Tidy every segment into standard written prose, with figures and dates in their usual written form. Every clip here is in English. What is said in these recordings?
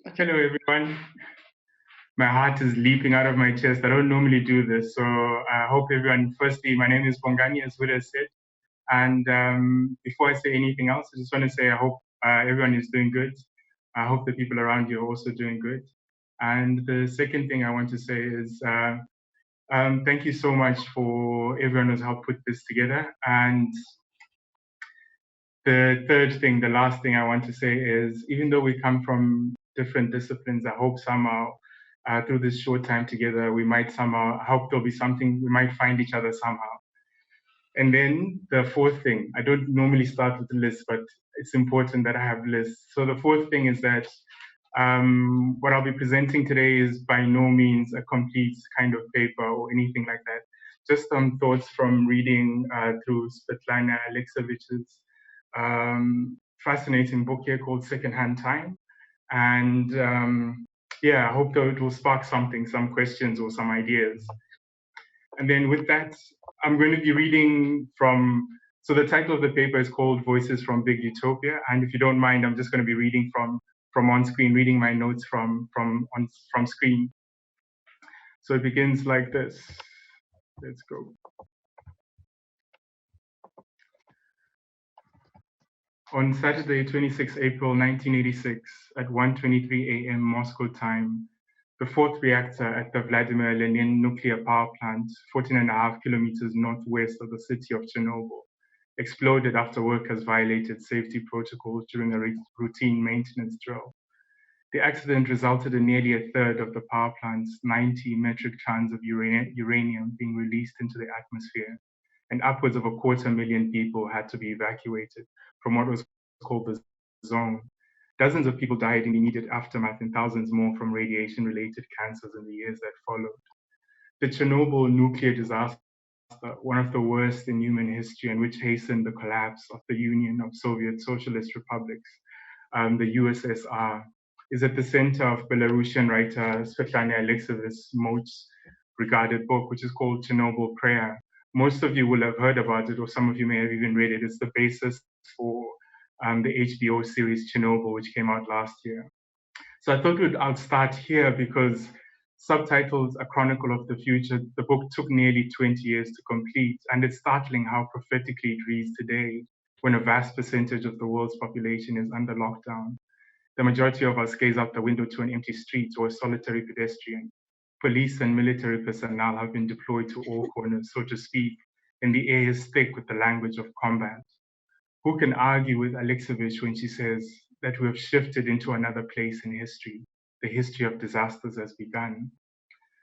Hello, everyone. My heart is leaping out of my chest. I don't normally do this, so I hope everyone. Firstly, my name is Bongani, as Huda said. And before I say anything else, I just want to say I hope everyone is doing good. I hope the people around you are also doing good. And the second thing I want to say is thank you so much for everyone who's helped put this together. And the third thing, the last thing I want to say is even though we come from different disciplines, I hope somehow through this short time together, we might somehow, I hope there'll be something, we might find each other somehow. And then the fourth thing, I don't normally start with the list, but it's important that I have lists. So the fourth thing is that what I'll be presenting today is by no means a complete kind of paper or anything like that. Just some thoughts from reading through Svetlana Alexievich's fascinating book here called Secondhand Time. And yeah, I hope that it will spark something, some questions or some ideas. And then with that, I'm going to be reading from, so the title of the paper is called Voices from Big Utopia. And if you don't mind, I'm just going to be reading from on screen, reading my notes from screen. So it begins like this. Let's go. On Saturday, 26 April 1986, at 1:23 a.m. Moscow time, the fourth reactor at the Vladimir Lenin nuclear power plant, 14.5 kilometers northwest of the city of Chernobyl, exploded after workers violated safety protocols during a routine maintenance drill. The accident resulted in nearly a third of the power plant's 90 metric tons of uranium being released into the atmosphere, and upwards of 250,000 people had to be evacuated from what was called the zone. Dozens of people died in the immediate aftermath and thousands more from radiation-related cancers in the years that followed. The Chernobyl nuclear disaster, one of the worst in human history and which hastened the collapse of the Union of Soviet Socialist Republics, the USSR, is at the center of Belarusian writer Svetlana Alexievich's most regarded book, which is called Chernobyl Prayer. Most of you will have heard about it, or some of you may have even read it. It's the basis for the HBO series Chernobyl, which came out last year. So I thought I'll start here because subtitled A Chronicle of the Future, the book took nearly 20 years to complete, and it's startling how prophetically it reads today when a vast percentage of the world's population is under lockdown. The majority of us gaze out the window to an empty street or a solitary pedestrian. Police and military personnel have been deployed to all corners, so to speak, and the air is thick with the language of combat. Who can argue with Alexievich when she says that we have shifted into another place in history? The history of disasters has begun.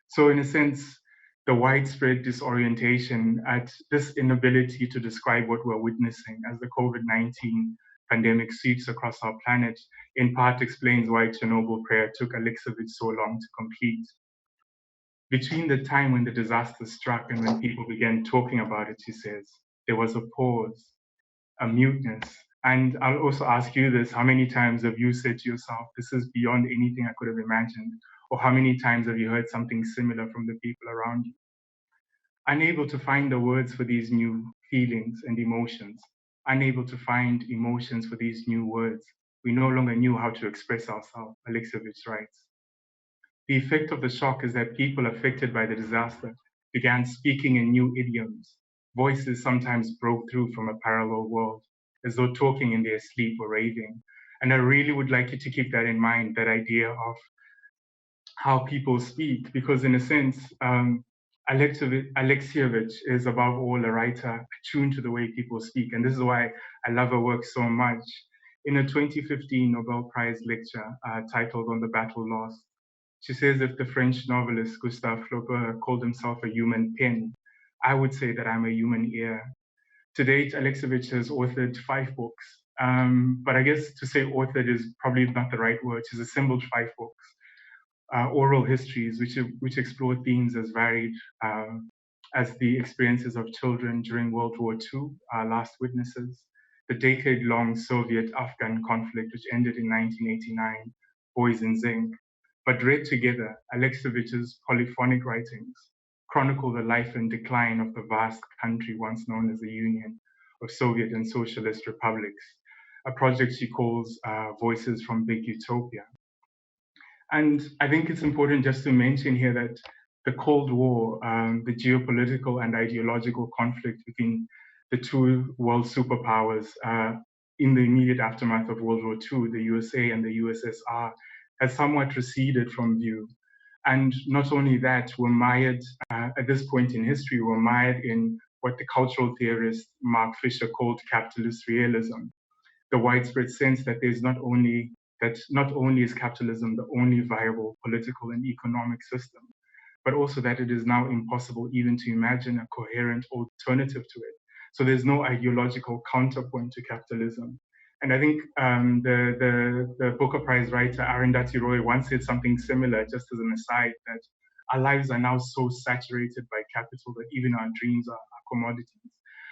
So, in a sense, the widespread disorientation at this inability to describe what we're witnessing as the COVID-19 pandemic sweeps across our planet, in part explains why Chernobyl Prayer took Alexievich so long to complete. Between the time when the disaster struck and when people began talking about it, she says, there was a pause, a muteness. And I'll also ask you this, how many times have you said to yourself, this is beyond anything I could have imagined? Or how many times have you heard something similar from the people around you? Unable to find the words for these new feelings and emotions, unable to find emotions for these new words, we no longer knew how to express ourselves, Alexievich writes. The effect of the shock is that people affected by the disaster began speaking in new idioms. Voices sometimes broke through from a parallel world, as though talking in their sleep or raving. And I really would like you to keep that in mind, that idea of how people speak, because in a sense, Alexievich is above all a writer attuned to the way people speak. And this is why I love her work so much. In a 2015 Nobel Prize lecture titled On the Battle Lost, she says if the French novelist Gustave Flaubert called himself a human pen, I would say that I'm a human ear. To date, Alexievich has authored 5 books, but I guess to say authored is probably not the right word. She's assembled 5 books, oral histories, which explore themes as varied as the experiences of children during World War II, Last Witnesses, the decade-long Soviet-Afghan conflict, which ended in 1989, Boys in Zinc. But read together, Alexievich's polyphonic writings chronicle the life and decline of the vast country once known as the Union of Soviet and Socialist Republics, a project she calls Voices from Big Utopia. And I think it's important just to mention here that the Cold War, the geopolitical and ideological conflict between the two world superpowers in the immediate aftermath of World War II, the USA and the USSR, has somewhat receded from view. And not only that, we're mired at this point in history, we're mired in what the cultural theorist Mark Fisher called capitalist realism, the widespread sense that not only is capitalism the only viable political and economic system, but also that it is now impossible even to imagine a coherent alternative to it. So there's no ideological counterpoint to capitalism. And I think the Booker Prize writer Arundhati Roy once said something similar, just as an aside, that our lives are now so saturated by capital that even our dreams are commodities.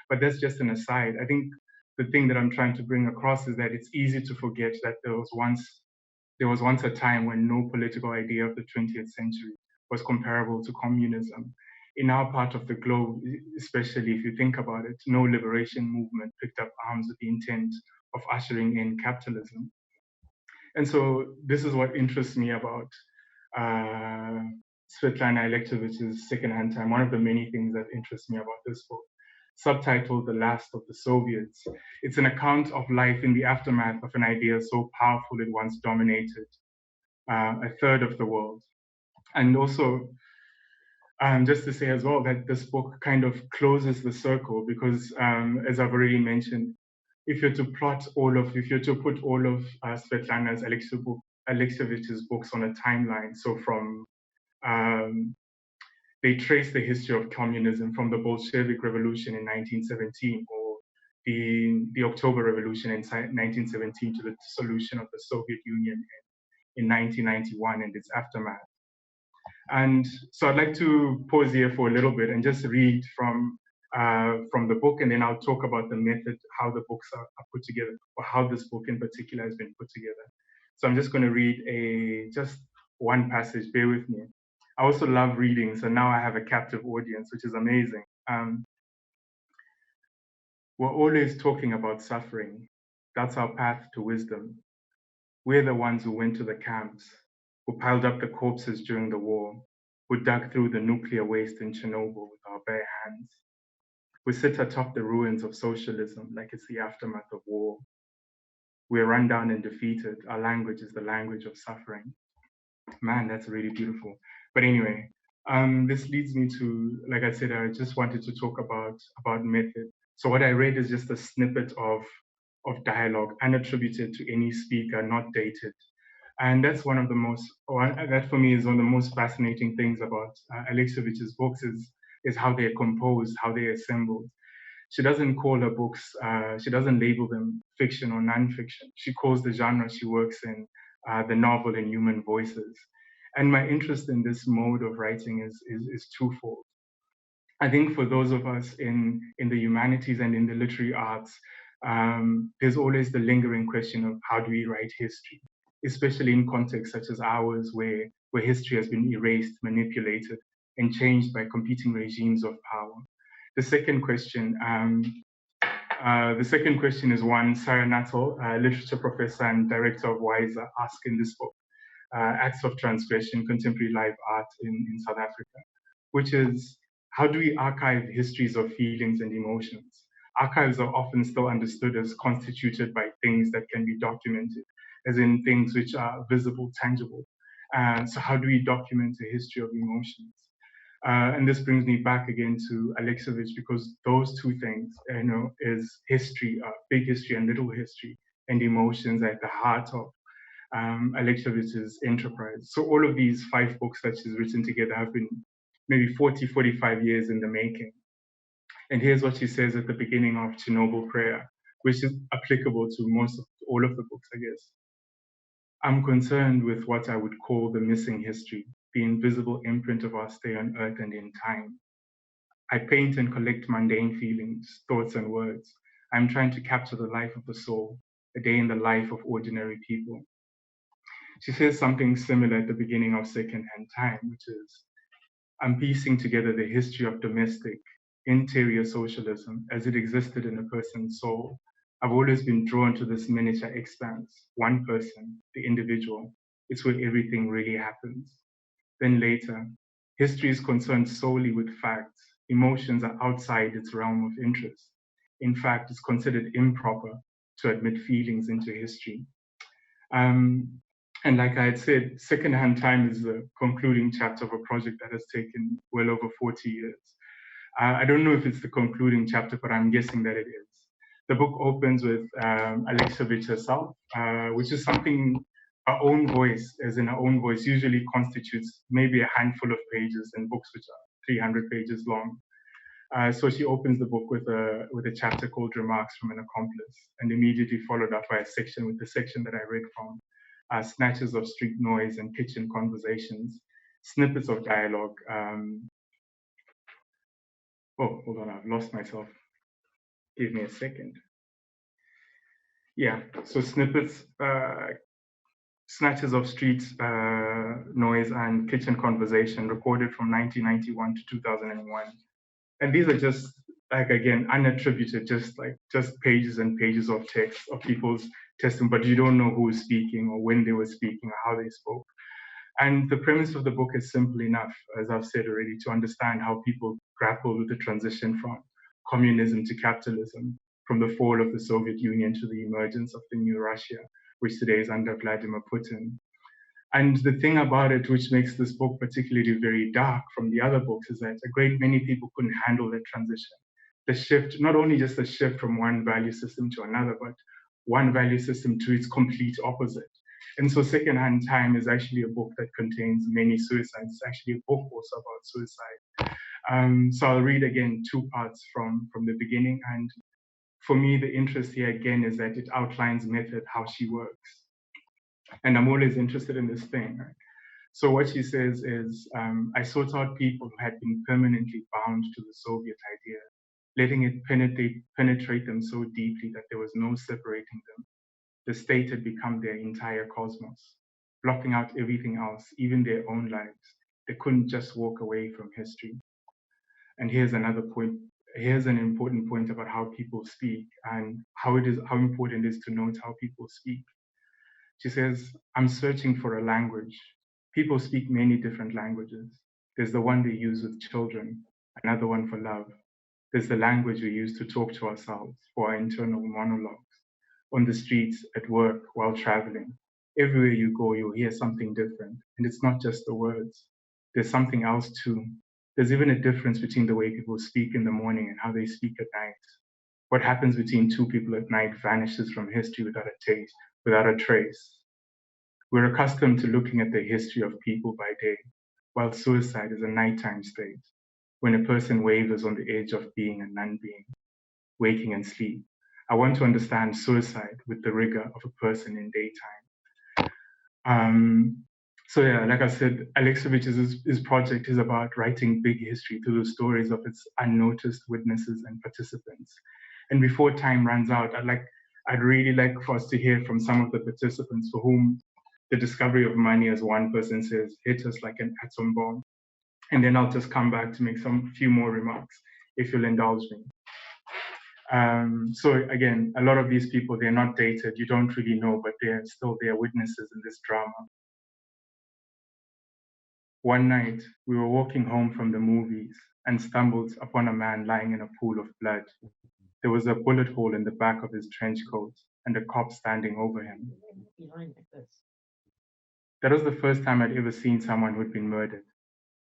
But that's just an aside. I think the thing that I'm trying to bring across is that it's easy to forget that there was once a time when no political idea of the 20th century was comparable to communism. In our part of the globe, especially if you think about it, no liberation movement picked up arms with the intent of ushering in capitalism. And so this is what interests me about Svetlana Alexievich's Secondhand Time, one of the many things that interest me about this book. Subtitled The Last of the Soviets, it's an account of life in the aftermath of an idea so powerful it once dominated a third of the world. And also, just to say as well that this book kind of closes the circle because, as I've already mentioned, if you're to put all of Svetlana's Alexievich's books on a timeline, so from they trace the history of communism from the Bolshevik Revolution in 1917 or the October Revolution in 1917 to the dissolution of the Soviet Union in 1991 and its aftermath. And so I'd like to pause here for a little bit and just read from the book, and then I'll talk about the method, how the books are put together, or how this book in particular has been put together. So I'm just going to read just one passage, bear with me. I also love reading, so now I have a captive audience, which is amazing. We're always talking about suffering. That's our path to wisdom. We're the ones who went to the camps, who piled up the corpses during the war, who dug through the nuclear waste in Chernobyl with our bare hands. We sit atop the ruins of socialism like it's the aftermath of war. We're run down and defeated. Our language is the language of suffering. Man, that's really beautiful. But anyway, this leads me to, like I said, I just wanted to talk about method. So what I read is just a snippet of dialogue, unattributed to any speaker, not dated. And that's that for me is one of the most fascinating things about Alexievich's books is how they're composed, how they're assembled. She doesn't call her books, she doesn't label them fiction or nonfiction. She calls the genre she works in the novel and human voices. And my interest in this mode of writing is twofold. I think for those of us in the humanities and in the literary arts, there's always the lingering question of how do we write history, especially in contexts such as ours, where history has been erased, manipulated, and changed by competing regimes of power. The second question is one Sarah Nuttall, literature professor and director of WISER, asked in this book, Acts of Transgression, Contemporary Live Art in South Africa, which is, how do we archive histories of feelings and emotions? Archives are often still understood as constituted by things that can be documented, as in things which are visible, tangible. So how do we document a history of emotions? And this brings me back again to Alexievich, because those two things, is history, big history and little history, and emotions at the heart of Alexievich's enterprise. So all of these 5 books that she's written together have been maybe 40, 45 years in the making. And here's what she says at the beginning of Chernobyl Prayer, which is applicable to all of the books, I guess. I'm concerned with what I would call the missing history, the invisible imprint of our stay on earth and in time. I paint and collect mundane feelings, thoughts, and words. I'm trying to capture the life of the soul, a day in the life of ordinary people. She says something similar at the beginning of Secondhand Time, which is, I'm piecing together the history of domestic, interior socialism as it existed in a person's soul. I've always been drawn to this miniature expanse, one person, the individual. It's where everything really happens. Then later, history is concerned solely with facts. Emotions are outside its realm of interest. In fact, it's considered improper to admit feelings into history. And like I had said, Secondhand Time is the concluding chapter of a project that has taken well over 40 years. I don't know if it's the concluding chapter, but I'm guessing that it is. The book opens with Alexievich herself, which is something our own voice, as in our own voice, usually constitutes maybe a handful of pages in books which are 300 pages long. So she opens the book with a chapter called Remarks from an Accomplice, and immediately followed up by a section with the section that I read from, snatches of street noise and kitchen conversations, snippets of dialogue. Oh, hold on, I've lost myself. Give me a second. Yeah, so snippets, snatches of street noise and kitchen conversation recorded from 1991 to 2001. And these are just, like, again, unattributed, just pages and pages of text of people's testimony, but you don't know who is speaking or when they were speaking or how they spoke. And the premise of the book is simple enough, as I've said already, to understand how people grapple with the transition from communism to capitalism, from the fall of the Soviet Union to the emergence of the new Russia, which today is under Vladimir Putin. And the thing about it, which makes this book particularly very dark from the other books, is that a great many people couldn't handle that transition. The shift, not only just the shift from one value system to another, but one value system to its complete opposite. And so Secondhand Time is actually a book that contains many suicides. It's actually a book also about suicide. So I'll read again two parts from the beginning. And for me, the interest here again is that it outlines method, how she works. And I'm always interested in this thing. Right? So what she says is, I sought out people who had been permanently bound to the Soviet idea, letting it penetrate them so deeply that there was no separating them. The state had become their entire cosmos, blocking out everything else, even their own lives. They couldn't just walk away from history. And here's another point. Here's an important point about how people speak and how important it is to note how people speak. She says, I'm searching for a language. People speak many different languages. There's the one they use with children, another one for love. There's the language we use to talk to ourselves, for our internal monologues. On the streets, at work, while traveling. Everywhere you go, you'll hear something different. And it's not just the words. There's something else too. There's even a difference between the way people speak in the morning and how they speak at night. What happens between two people at night vanishes from history without a trace. We're accustomed to looking at the history of people by day, while suicide is a nighttime state, when a person wavers on the edge of being and non-being, waking and sleep. I want to understand suicide with the rigor of a person in daytime. So yeah, like I said, Alexievich's project is about writing big history through the stories of its unnoticed witnesses and participants. And before time runs out, I'd really like for us to hear from some of the participants for whom the discovery of money, as one person says, hit us like an atom bomb. And then I'll just come back to make few more remarks, if you'll indulge me. So again, a lot of these people, they're not dated, you don't really know, but they're witnesses in this drama. One night, we were walking home from the movies and stumbled upon a man lying in a pool of blood. There was a bullet hole in the back of his trench coat and a cop standing over him. That was the first time I'd ever seen someone who'd been murdered.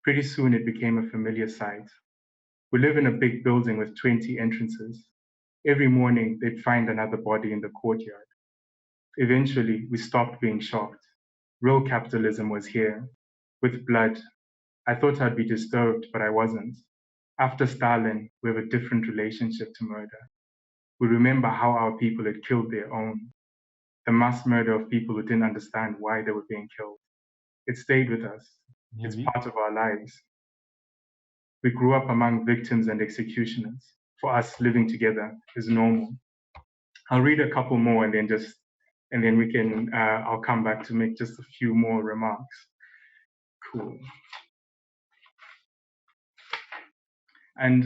Pretty soon it became a familiar sight. We live in a big building with 20 entrances. Every morning they'd find another body in the courtyard. Eventually we stopped being shocked. Real capitalism was here, with blood. I thought I'd be disturbed, but I wasn't. After Stalin, we have a different relationship to murder. We remember how our people had killed their own. The mass murder of people who didn't understand why they were being killed. It stayed with us. It's part of our lives. We grew up among victims and executioners. For us, living together is normal. I'll read a couple more and then we can, I'll come back to make just a few more remarks. Cool. And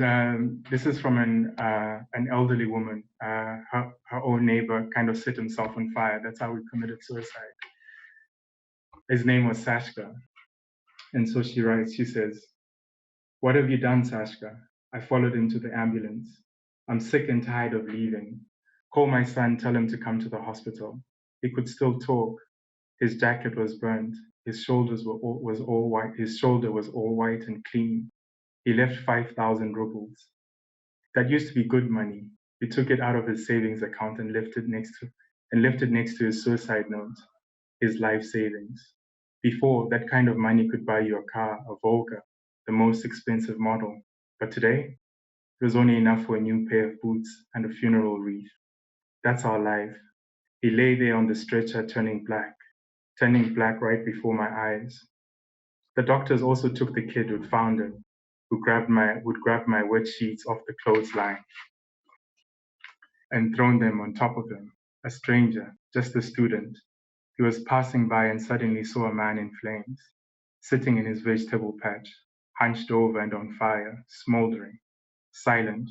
this is from an elderly woman. Her own neighbor kind of set himself on fire. That's how he committed suicide. His name was Sashka. And so she writes, she says, "What have you done, Sashka?" I followed him to the ambulance. "I'm sick and tired of leaving. Call my son, tell him to come to the hospital." He could still talk. His jacket was burnt. His was all white. His shoulder was all white and clean. He left 5,000 rubles. That used to be good money. He took it out of his savings account and left it next to his suicide note, his life savings. Before, that kind of money could buy you a car, a Volga, the most expensive model. But today, it was only enough for a new pair of boots and a funeral wreath. That's our life. He lay there on the stretcher, turning black right before my eyes. The doctors also took the kid who'd found him, would grab my wet sheets off the clothesline and thrown them on top of him. A stranger, just a student. He was passing by and suddenly saw a man in flames, sitting in his vegetable patch, hunched over and on fire, smoldering, silent.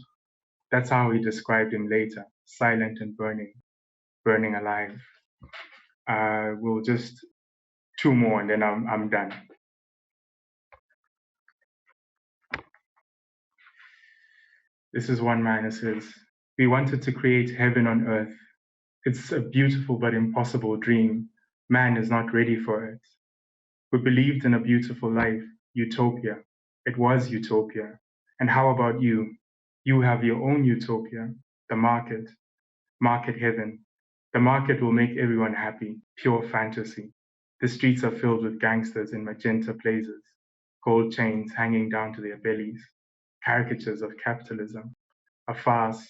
That's how he described him later, silent and burning alive. We'll just two more and then I'm done. This is one man who says, "We wanted to create heaven on earth. It's a beautiful but impossible dream. Man is not ready for it. We believed in a beautiful life, utopia. It was utopia. And how about you? You have your own utopia, the market heaven. The market will make everyone happy, pure fantasy. The streets are filled with gangsters in magenta blazers, gold chains hanging down to their bellies, caricatures of capitalism, a farce.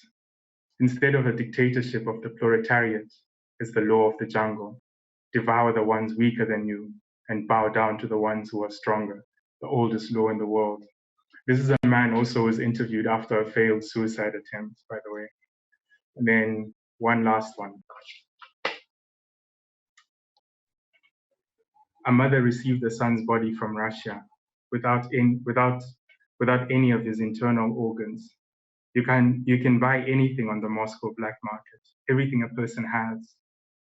Instead of a dictatorship of the proletariat, it's the law of the jungle. Devour the ones weaker than you and bow down to the ones who are stronger, the oldest law in the world." This is a man also who was interviewed after a failed suicide attempt, by the way. And then one last one. A mother received a son's body from Russia without any of his internal organs. You can buy anything on the Moscow black market. Everything a person has: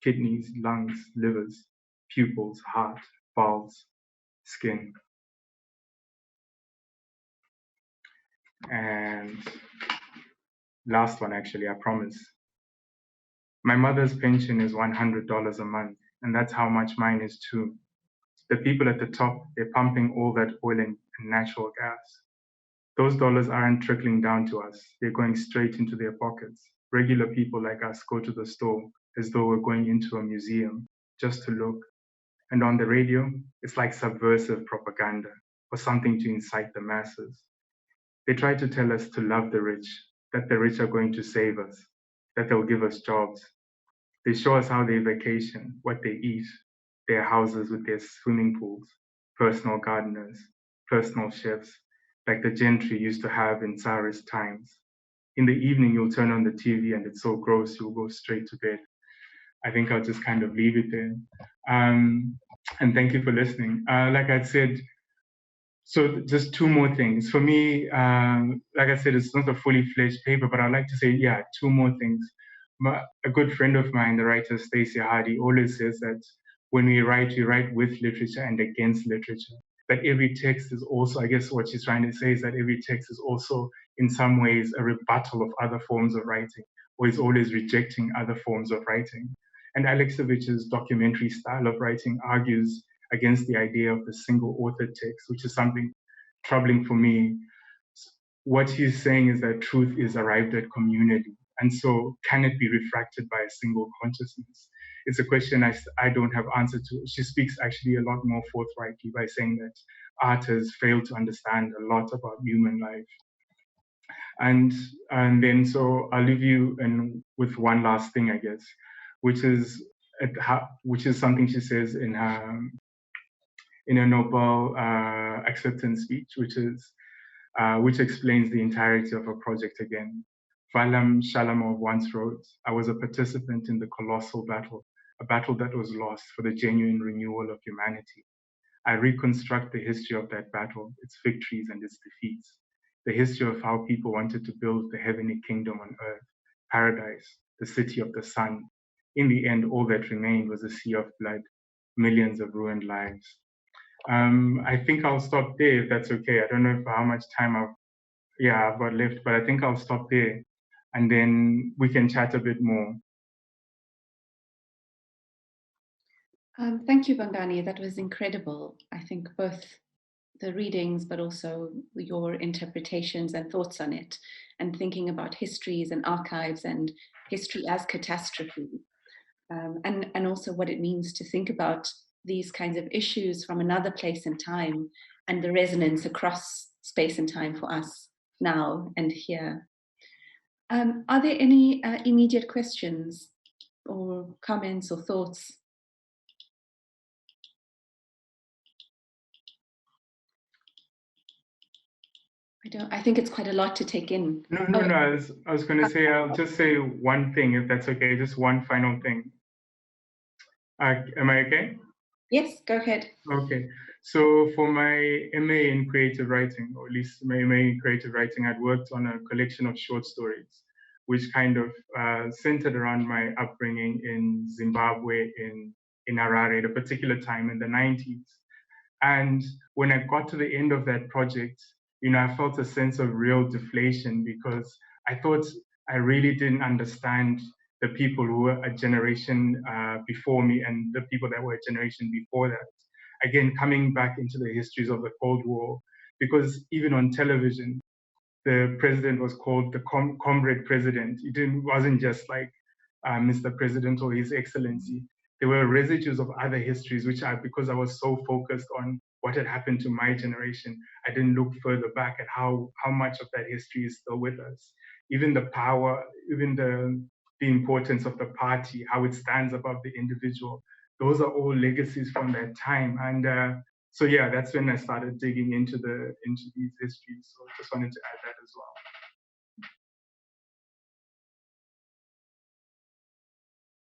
kidneys, lungs, livers, pupils, heart, valves, skin. And last one, actually, I promise. My mother's pension is $100 a month, and that's how much mine is too. The people at the top, they're pumping all that oil and natural gas. Those dollars aren't trickling down to us. They're going straight into their pockets. Regular people like us go to the store as though we're going into a museum just to look. And on the radio, it's like subversive propaganda or something to incite the masses. They try to tell us to love the rich, that the rich are going to save us, that they'll give us jobs. They show us how they vacation, what they eat, their houses with their swimming pools, personal gardeners, personal chefs, like the gentry used to have in Tsarist times. In the evening, you'll turn on the TV and it's so gross, you'll go straight to bed. I think I'll just kind of leave it there. And thank you for listening. Like I said, so just two more things. For me, like I said, it's not a fully fledged paper, but I'd like to say, yeah, two more things. A good friend of mine, the writer Stacey Hardy, always says that when we write with literature and against literature. That every text is also, I guess what she's trying to say is that every text is also in some ways a rebuttal of other forms of writing, or is always rejecting other forms of writing. And Alexievich's documentary style of writing argues against the idea of the single author text, which is something troubling for me. What he's saying is that truth is arrived at community. And so can it be refracted by a single consciousness? It's a question I don't have answer to. She speaks actually a lot more forthrightly by saying that art has failed to understand a lot about human life. And then so I'll leave you with one last thing, I guess, which is something she says in her Nobel acceptance speech, which explains the entirety of her project again. Valam Shalamov once wrote, "I was a participant in the colossal battle, a battle that was lost for the genuine renewal of humanity. I reconstruct the history of that battle, its victories and its defeats, the history of how people wanted to build the heavenly kingdom on earth, paradise, the city of the sun. In the end, all that remained was a sea of blood. millions of ruined lives. I think I'll stop there if that's okay. I don't know if how much time I've got left, but I think I'll stop there and then we can chat a bit more. Thank you, Bongani. That was incredible. I think both the readings, but also your interpretations and thoughts on it, and thinking about histories and archives and history as catastrophe, and also what it means to think about these kinds of issues from another place and time, and the resonance across space and time for us now and here. Are there any immediate questions or comments or thoughts? I think it's quite a lot to take in. No. I was going to say, I'll just say one thing, if that's okay, just one final thing. Am I okay? Yes, go ahead. Okay. So for my MA in creative writing, or at least my MA in creative writing, I'd worked on a collection of short stories, which kind of centered around my upbringing in Zimbabwe, in Harare, at a particular time in the 90s. And when I got to the end of that project, I felt a sense of real deflation because I thought I really didn't understand the people who were a generation before me and the people that were a generation before that. Again, coming back into the histories of the Cold War, because even on television, the president was called the comrade president. Wasn't just like Mr. President or His Excellency. There were residues of other histories, because I was so focused on what had happened to my generation, I didn't look further back at how much of that history is still with us. Even the power, even the importance of the party, how it stands above the individual. Those are all legacies from that time. And so yeah, that's when I started digging into these histories. So just wanted to add that as well.